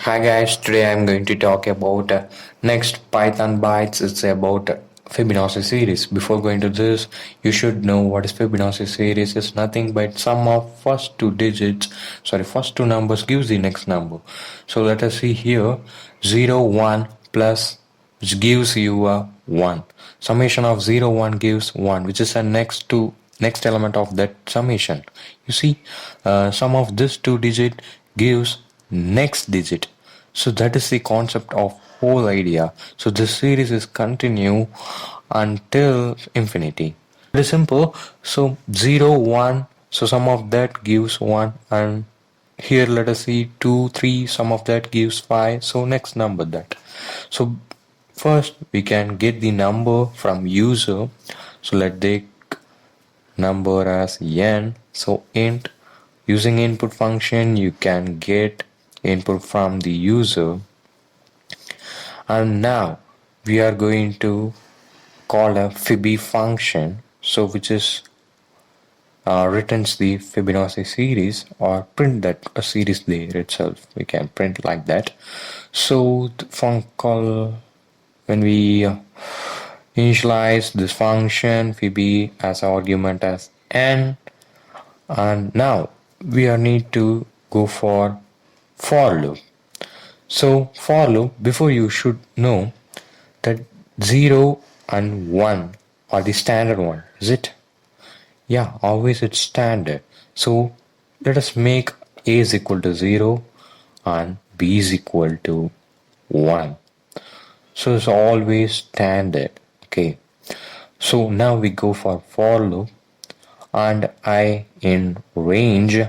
Hi guys, today I'm going to talk about next Python bytes. It's about Fibonacci series. Before going to this, you should know what is Fibonacci series. It's nothing but sum of first two numbers gives the next number. So let us see here, 0, 1 plus, which gives you a 1. Summation of 0, 1 gives 1, which is a next element of that summation. You see, sum of this two digit gives next digit. So that is the concept of whole idea. So this series is continue until infinity. It is simple. So 0, 1, so sum of that gives 1, and here let us see 2, 3, sum of that gives 5. So next number that. So first we can get the number from user. So let take number as n. So int, using input function you can get input from the user, and now we are going to call a Fib function, so which is returns the Fibonacci series or print that a series there itself. We can print like that. So the function call, when we initialize this function Fib as argument as n, and now we are need to go for loop. So for loop, before you should know that 0 and 1 are the standard one, is it? Yeah, always it's standard. So let us make a is equal to 0 and b is equal to 1. So it's always standard. Okay. So now we go for loop, and I in range.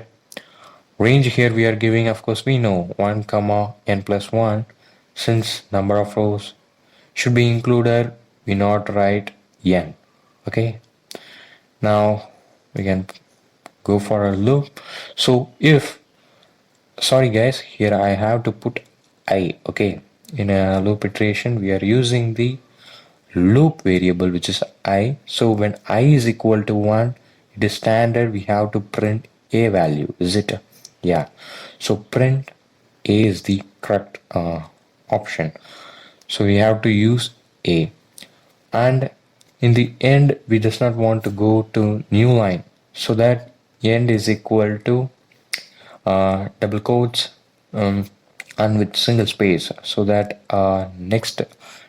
Range here we are giving, of course we know 1 comma n plus 1. Since number of rows should be included, we not write n. Okay, now we can go for a loop. So if, sorry guys, here I have to put I. Okay, in a loop iteration we are using the loop variable which is I. So when I is equal to 1, it is standard, we have to print a value, is it? Yeah, so print a is the correct option. So we have to use a, and in the end we does not want to go to new line, so that end is equal to double quotes and with single space, so that next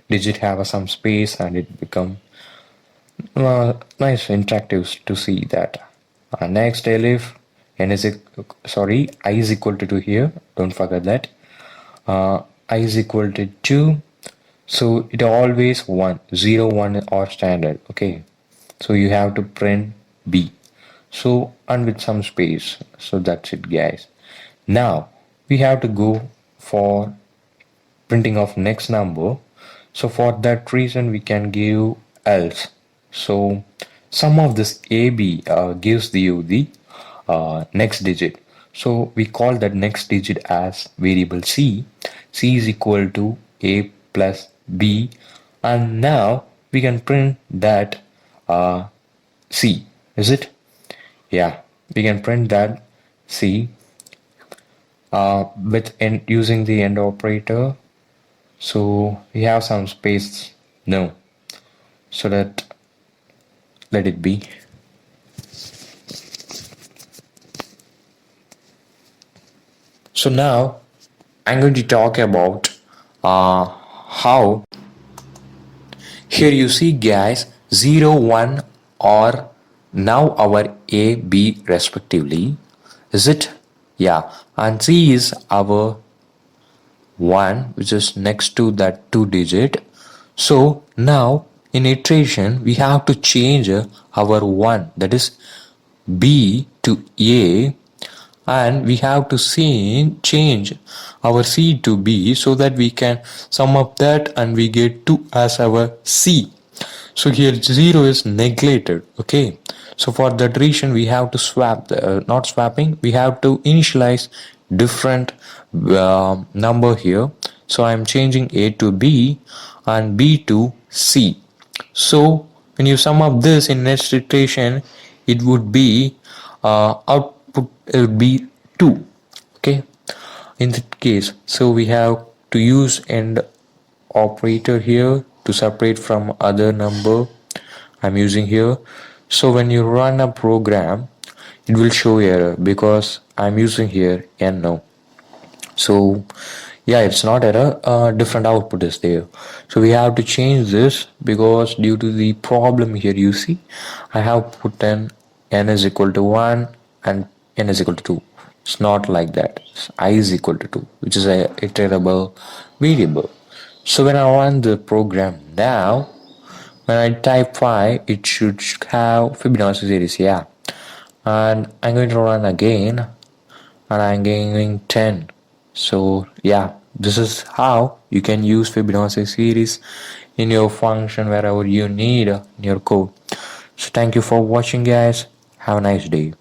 digit have some space and it become nice interactive to see that. Next elif n is I is equal to 2 here, don't forget that. I is equal to 2, so it always 1, 0, 1 or standard. Okay, so you have to print b, so and with some space. So that's it guys. Now we have to go for printing of next number. So for that reason we can give else. So sum of this AB gives you the next digit. So we call that next digit as variable C. C is equal to A plus B, and now we can print that C, is it? Yeah, we can print that C with using the end operator. So we have some space, no, so that let it be. So now I'm going to talk about how, here you see guys, 0, 1 are now our A, B respectively, is it? Yeah, and C is our 1, which is next to that 2 digit. So now in iteration we have to change our 1, that is B, to A, and we have to change our C to B, so that we can sum up that and we get 2 as our C. So here 0 is neglected. Okay, so for that reason we have to swap not swapping, we have to initialize different number here. So I'm changing A to B and B to C. So when you sum up this in next iteration, it would be output, it would be 2. Okay, In that case, so we have to use AND operator here to separate from other number I'm using here. So when you run a program, it will show error because I'm using here and no. So yeah, it's not error, different output is there. So we have to change this because due to the problem here, you see I have put n is equal to 1 and n is equal to 2. It's not like that. I is equal to 2, which is a iterable variable. So when I run the program now, when I type 5, it should have Fibonacci series, yeah. And I'm going to run again, and I'm getting 10. So yeah, this is how you can use Fibonacci series in your function wherever you need in your code. So thank you for watching, guys. Have a nice day.